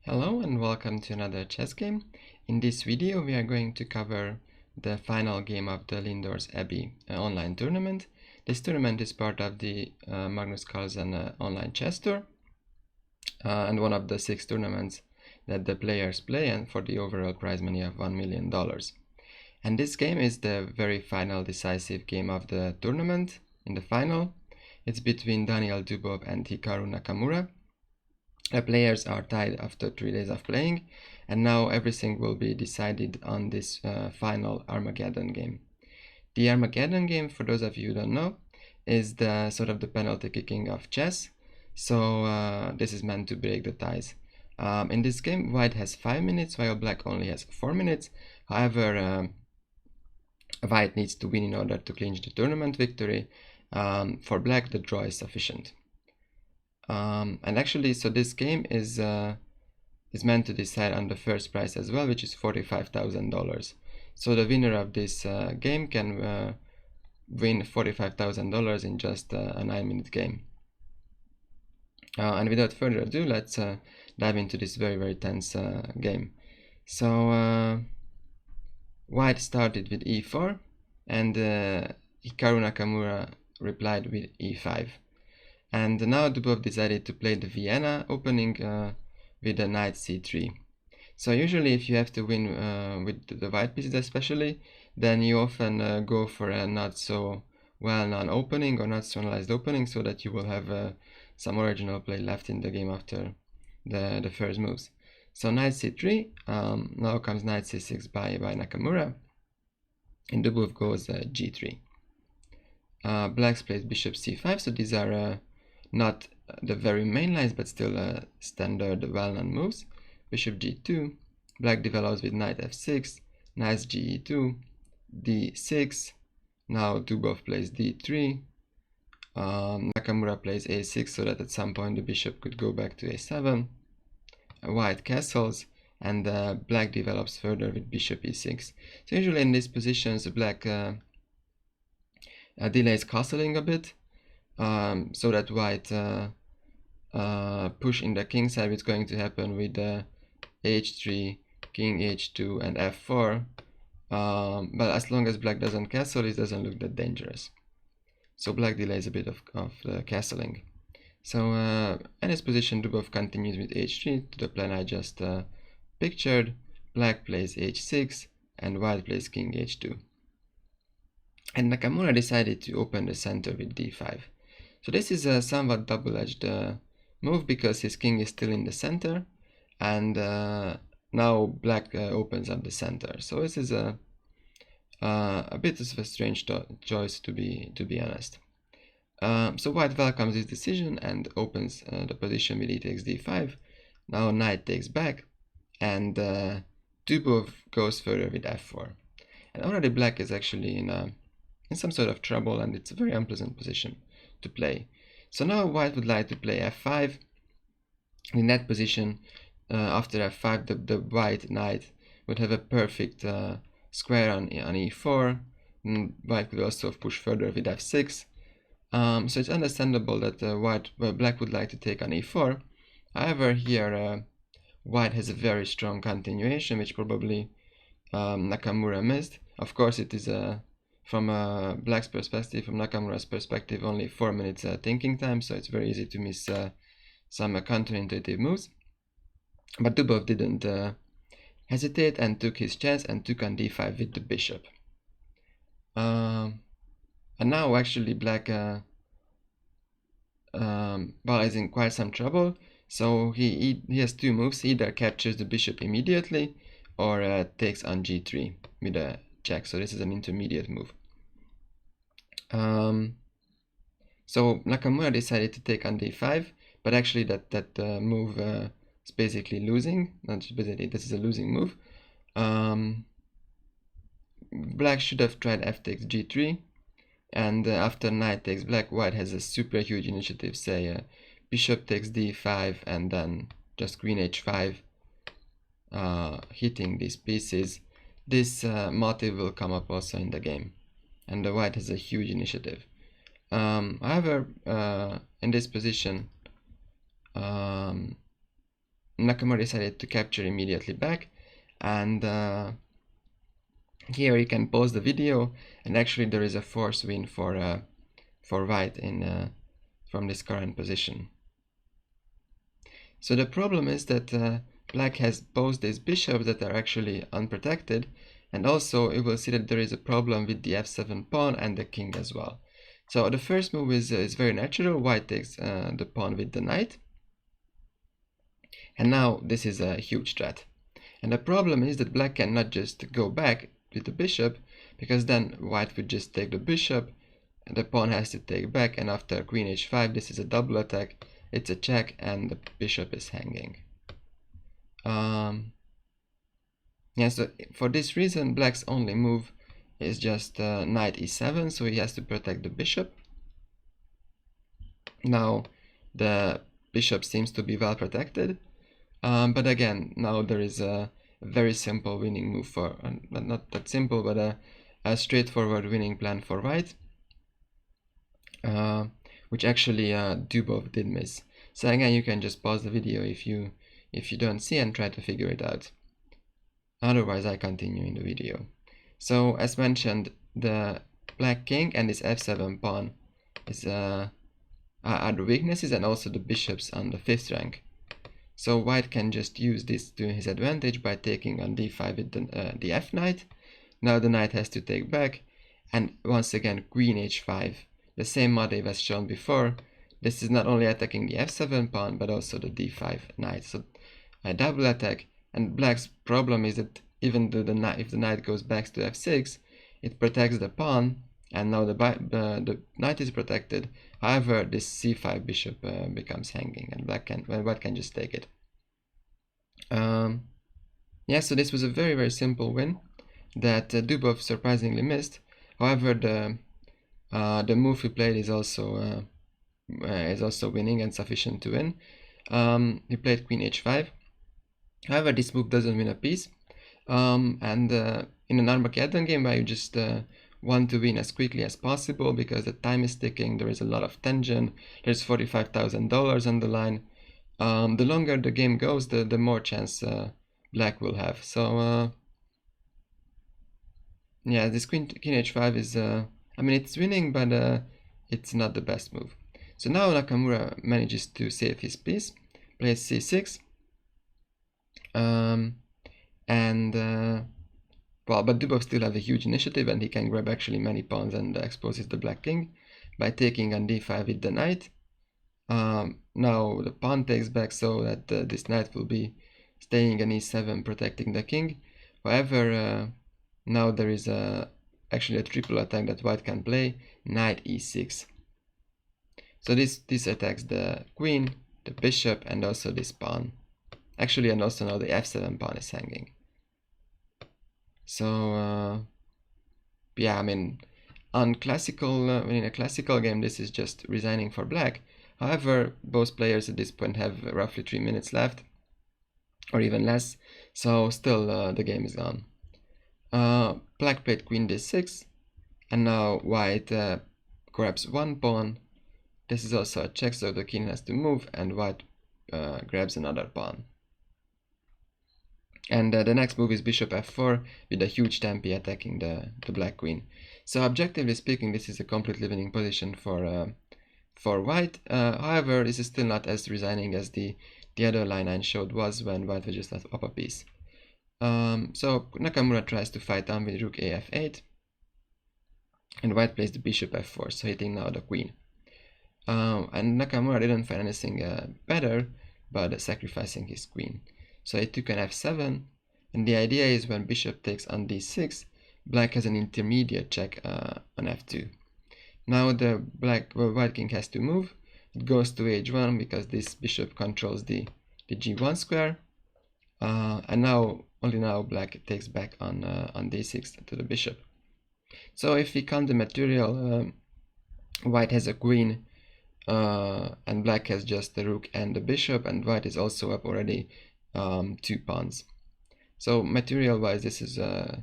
Hello and welcome to another chess game. In this video we are going to cover the final game of the Lindores Abbey online tournament. This tournament is part of the Magnus Carlsen online chess tour and one of the 6 tournaments that the players play, and for the overall prize money of $1 million. And this game is the very final decisive game of the tournament. In the final, it's between Daniil Dubov and Hikaru Nakamura. The players are tied after 3 days of playing, and now everything will be decided on this final Armageddon game. The Armageddon game, for those of you who don't know, is the sort of the penalty kicking of chess. So this is meant to break the ties. In this game, white has 5 minutes, while black only has 4 minutes. However, white needs to win in order to clinch the tournament victory. For black, the draw is sufficient. And actually, so this game is meant to decide on the first prize as well, which is $45,000. So the winner of this game can win $45,000 in just a 9-minute game. And without further ado, let's dive into this very tense game. So white started with e4, and Hikaru Nakamura replied with e5. And now Dubov decided to play the Vienna opening with the knight c3. So usually if you have to win with the white pieces especially, then you often go for a not so well-known opening or not so analyzed opening, so that you will have some original play left in the game after the first moves. So knight c3, now comes knight c6 by Nakamura, and Dubov goes g3. Blacks plays bishop c5, so these are not the very main lines, but still standard well-known moves. Bishop g2, black develops with knight f6, knight ge2, d6, now Dubov plays d3, Nakamura plays a6, so that at some point the bishop could go back to a7, white castles, and black develops further with bishop e6. So usually in these positions, black delays castling a bit, so that white push in the king side, which is going to happen with h3, king h2, and f4. But as long as black doesn't castle, it doesn't look that dangerous. So black delays a bit of the castling. So in this position, Dubov continues with h3 to the plan I just pictured. Black plays h6, and white plays king h2. And Nakamura decided to open the center with d5. So this is a somewhat double-edged move, because his king is still in the center, and now black opens up the center. So this is a bit of a strange choice, to be honest. So white welcomes this decision and opens the position with e takes d5. Now knight takes back, and Dubov goes further with f4. And already black is actually in some sort of trouble, and it's a very unpleasant position to play. So now white would like to play f5. In that position, after f5, the white knight would have a perfect square on e4. And white could also push further with f6. So it's understandable that black would like to take on e4. However, here white has a very strong continuation, which probably Nakamura missed. Of course, it is from black's perspective, from Nakamura's perspective, only 4 minutes thinking time, so it's very easy to miss some counterintuitive moves. But Dubov didn't hesitate and took his chance and took on d5 with the bishop. And now actually black is in quite some trouble. So he has 2 moves: he either captures the bishop immediately or takes on g3 with a check. So this is an intermediate move. So Nakamura decided to take on d5, but actually that move is basically losing. Not just basically, this is a losing move. Black should have tried f takes g3, and after knight takes black, white has a super huge initiative, say bishop takes d5, and then just queen h5, hitting these pieces. This motive will come up also in the game, and the white has a huge initiative. However, in this position, Nakamura decided to capture immediately back, and here you can pause the video, and actually there is a force win for white in from this current position. So the problem is that black has both these bishops that are actually unprotected, and also you will see that there is a problem with the f7 pawn and the king as well. So the first move is very natural. White takes the pawn with the knight, and now this is a huge threat. And the problem is that black cannot just go back with the bishop, because then white would just take the bishop, and the pawn has to take back, and after queen h5 this is a double attack, it's a check, and the bishop is hanging. Yeah, so for this reason black's only move is just knight e7, so he has to protect the bishop. Now the bishop seems to be well protected, but again now there is a very simple winning move for, not that simple, but a straightforward winning plan for white, which actually Dubov did miss. So again, you can just pause the video if you don't see and try to figure it out. Otherwise, I continue in the video. So as mentioned, the black king and this f7 pawn is are the weaknesses, and also the bishops on the 5th rank. So white can just use this to his advantage by taking on d5 with the f knight. Now the knight has to take back, and once again queen h5, the same motive as shown before. This is not only attacking the f7 pawn but also the d5 knight, so a double attack. And black's problem is that even though if the knight goes back to f6, it protects the pawn, and now the knight is protected. However, this c5 bishop becomes hanging, and white can just take it. Yeah, so this was a very, very simple win that Dubov surprisingly missed. However, the move he played is also winning and sufficient to win. He played queen h5. However, this move doesn't win a piece, and in an Armageddon game where you just want to win as quickly as possible because the time is ticking, there is a lot of tension, there's $45,000 on the line. The longer the game goes, the more chance black will have. So yeah, this queen h5 is, I mean, it's winning, but it's not the best move. So now Nakamura manages to save his piece, plays c6, well, but Dubov still has a huge initiative, and he can grab actually many pawns and exposes the black king by taking on d5 with the knight. Now the pawn takes back, so that this knight will be staying on e7, protecting the king. However, now there is actually a triple attack that white can play, knight e6. So this attacks the queen, the bishop, and also this pawn. Actually, and also now the f7 pawn is hanging. So yeah, I mean, in a classical game, this is just resigning for black. However, both players at this point have roughly 3 minutes left, or even less. So still, the game is gone. Black played queen d6, and now white grabs one pawn. This is also a check, so the king has to move, and white grabs another pawn. And the next move is bishop f4 with a huge tempi attacking the black queen. So objectively speaking, this is a completely winning position for white. However, this is still not as resigning as the other line I showed was, when white was just up a piece. So Nakamura tries to fight on with rook af8, and white plays the bishop f4, so hitting now the queen. And Nakamura didn't find anything better but sacrificing his queen. So he took an f7, and the idea is when bishop takes on d6, black has an intermediate check on f2. Now the white king has to move. It goes to h1 because this bishop controls the g1 square, and now only now black takes back on d6 to the bishop. So if we count the material, white has a queen, and black has just the rook and the bishop, and white is also up already 2 pawns. So material wise, this is a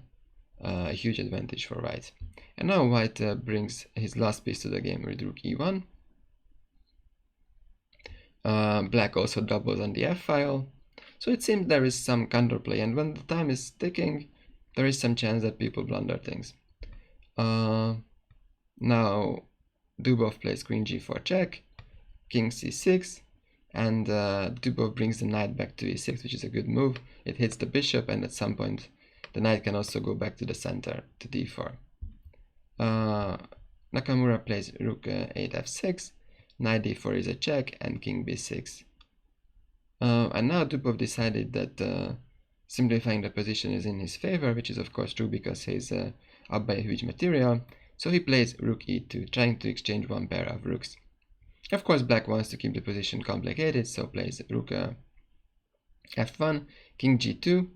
huge advantage for white. And now white brings his last piece to the game with rook e1. Black also doubles on the f file, So it seems there is some counterplay, and when the time is ticking, there is some chance that people blunder things. Now Dubov plays queen g4 check, king c6, and Dubov brings the knight back to e6, which is a good move. It hits the bishop, and at some point the knight can also go back to the center to d4. Nakamura plays rook 8 f6, knight d4 is a check, and king b6. And now Dubov decided that simplifying the position is in his favor, which is of course true because he's up by a huge material. So he plays rook e2, trying to exchange one pair of rooks. Of course, black wants to keep the position complicated, so plays rook f1, king g2.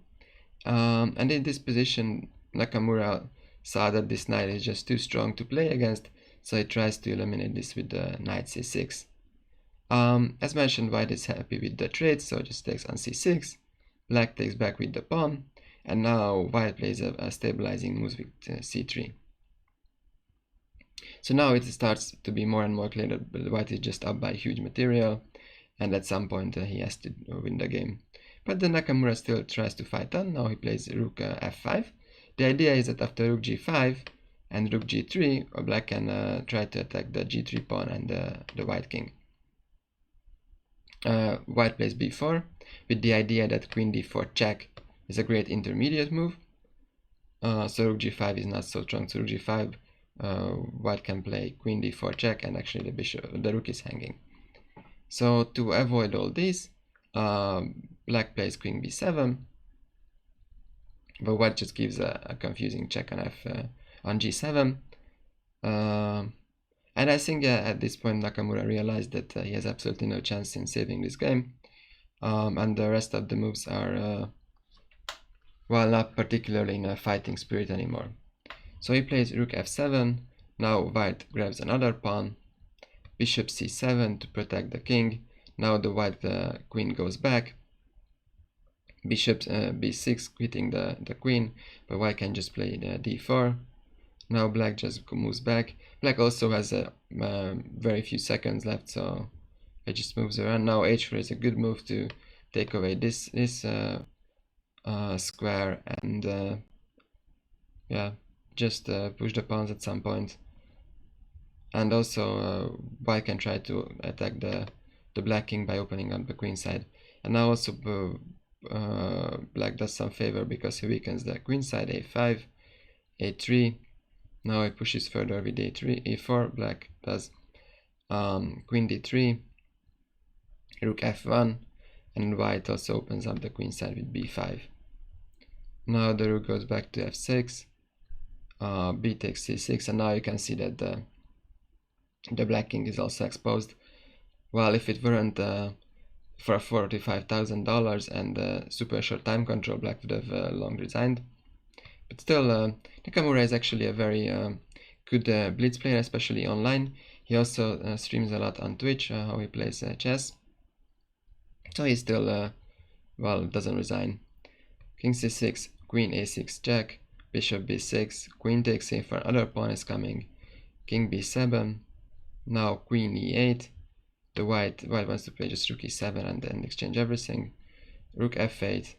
And in this position, Nakamura saw that this knight is just too strong to play against, so he tries to eliminate this with the knight c6. As mentioned, white is happy with the trade, so just takes on c6. Black takes back with the pawn, and now white plays a stabilizing move with c3. So now it starts to be more and more clear that white is just up by huge material, and at some point he has to win the game. But then Nakamura still tries to fight on. Now he plays rook f5. The idea is that after rook g5 and rook g3, black can try to attack the g3 pawn and the white king. White plays b4 with the idea that queen d4 check is a great intermediate move. So rook g5 is not so strong. So rook g5, white can play queen d4 check, and actually the rook is hanging. So to avoid all this, black plays queen b7, but white just gives a confusing check on g7. And I think at this point Nakamura realized that he has absolutely no chance in saving this game, and the rest of the moves are well, not particularly in a fighting spirit anymore. So he plays rook f7. Now white grabs another pawn, bishop c7 to protect the king. Now the white queen goes back, bishop b6 quitting the queen, but white can just play the d4. Now black just moves back. Black also has very few seconds left, so it just moves around. Now h4 is a good move to take away this square, and yeah, just push the pawns at some point. And also white can try to attack the black king by opening up the queen side. And now also black does some favor because he weakens the queen side, a5, a3. Now he pushes further with a3, e4. Black does queen d3, rook f1, and white also opens up the queen side with b5. Now the rook goes back to f6, b takes c6, and now you can see that the black king is also exposed. Well, if it weren't for $45,000 and super short time control, black would have long resigned. But still, Nakamura is actually a very good blitz player, especially online. He also streams a lot on Twitch, how he plays chess. So he still, well, doesn't resign. King c6, queen a6 check, bishop b6, queen takes a4, other pawn is coming, king b7, now queen e8. The white wants to play just rook e7 and then exchange everything. Rook f8,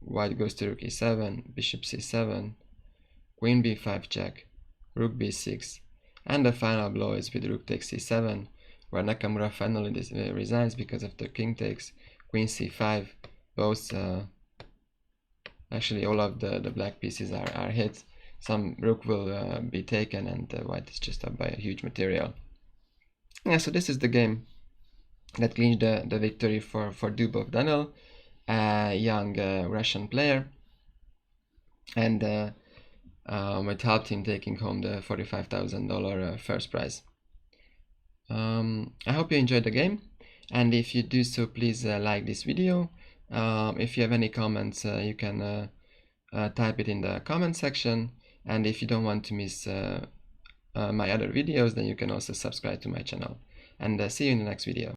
white goes to rook e7, bishop c7, queen b5 check, rook b6, and the final blow is with rook takes c7, where Nakamura finally resigns because after king takes, queen c5, both actually all of the black pieces are hit. Some rook will be taken, and white is just up by a huge material. Yeah, so this is the game that clinched the victory for Dubov Daniil, a young Russian player, and it helped him taking home the $45,000 first prize. I hope you enjoyed the game, and if you do so, please like this video. If you have any comments, you can type it in the comment section, and if you don't want to miss my other videos, then you can also subscribe to my channel, and see you in the next video.